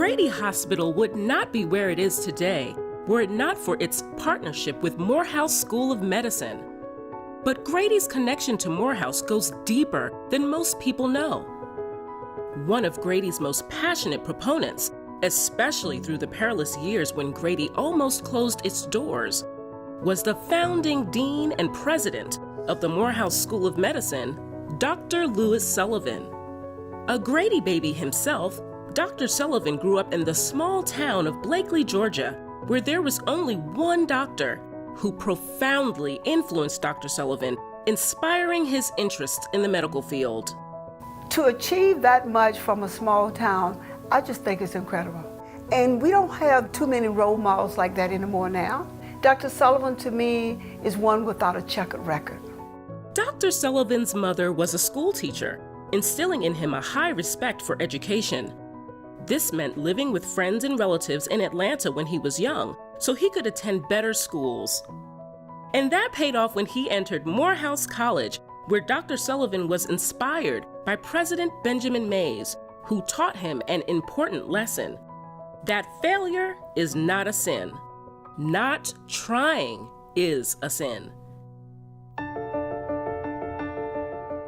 Grady Hospital would not be where it is today were it not for its partnership with Morehouse School of Medicine. But Grady's connection to Morehouse goes deeper than most people know. One of Grady's most passionate proponents, especially through the perilous years when Grady almost closed its doors, was the founding dean and president of the Morehouse School of Medicine, Dr. Louis Sullivan. A Grady baby himself, Dr. Sullivan grew up in the small town of Blakely, Georgia, where there was only one doctor who profoundly influenced Dr. Sullivan, inspiring his interest in the medical field. To achieve that much from a small town, I just think it's incredible. And we don't have too many role models like that anymore now. Dr. Sullivan, to me, is one without a checkered record. Dr. Sullivan's mother was a school teacher, instilling in him a high respect for education. This meant living with friends and relatives in Atlanta when he was young, so he could attend better schools. And that paid off when he entered Morehouse College, where Dr. Sullivan was inspired by President Benjamin Mays, who taught him an important lesson: that failure is not a sin. Not trying is a sin.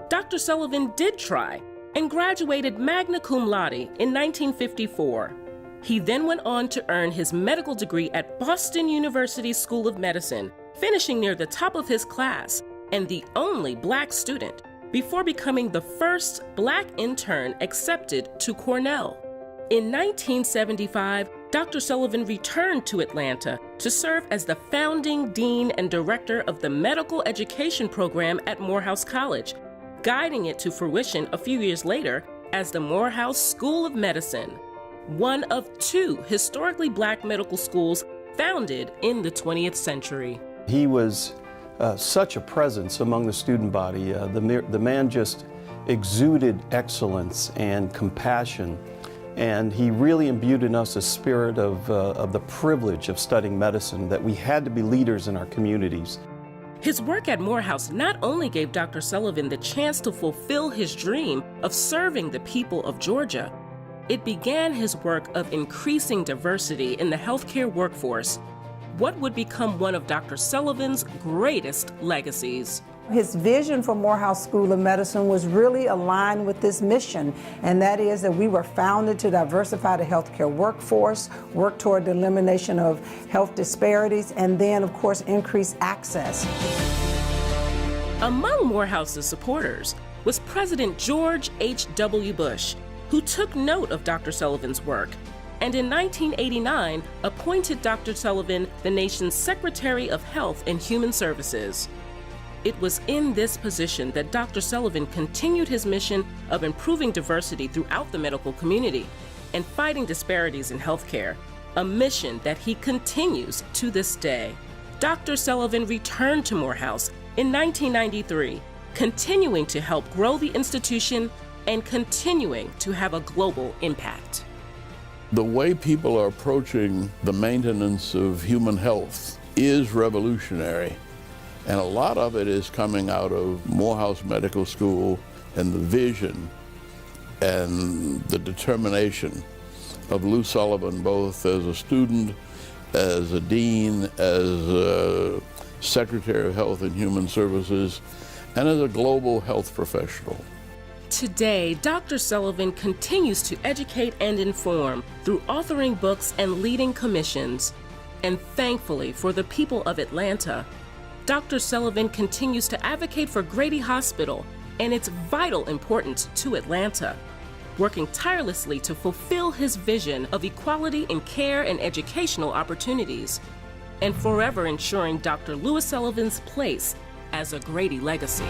Dr. Sullivan did try and graduated magna cum laude in 1954. He then went on to earn his medical degree at Boston University School of Medicine, finishing near the top of his class and the only Black student, before becoming the first Black intern accepted to Cornell. In 1975, Dr. Sullivan returned to Atlanta to serve as the founding dean and director of the medical education program at Morehouse College, guiding it to fruition a few years later as the Morehouse School of Medicine, one of two historically Black medical schools founded in the 20th century. He was such a presence among the student body. The man just exuded excellence and compassion, and he really imbued in us a spirit of the privilege of studying medicine, that we had to be leaders in our communities. His work at Morehouse not only gave Dr. Sullivan the chance to fulfill his dream of serving the people of Georgia, it began his work of increasing diversity in the healthcare workforce, what would become one of Dr. Sullivan's greatest legacies. His vision for Morehouse School of Medicine was really aligned with this mission, and that is that we were founded to diversify the healthcare workforce, work toward the elimination of health disparities, and then, of course, increase access. Among Morehouse's supporters was President George H.W. Bush, who took note of Dr. Sullivan's work, and in 1989 appointed Dr. Sullivan the nation's Secretary of Health and Human Services. It was in this position that Dr. Sullivan continued his mission of improving diversity throughout the medical community and fighting disparities in healthcare, a mission that he continues to this day. Dr. Sullivan returned to Morehouse in 1993, continuing to help grow the institution and continuing to have a global impact. The way people are approaching the maintenance of human health is revolutionary. And a lot of it is coming out of Morehouse Medical School and the vision and the determination of Lou Sullivan, both as a student, as a dean, as a Secretary of Health and Human Services, and as a global health professional. Today, Dr. Sullivan continues to educate and inform through authoring books and leading commissions. And thankfully for the people of Atlanta, Dr. Sullivan continues to advocate for Grady Hospital and its vital importance to Atlanta, working tirelessly to fulfill his vision of equality in care and educational opportunities, and forever ensuring Dr. Louis Sullivan's place as a Grady legacy.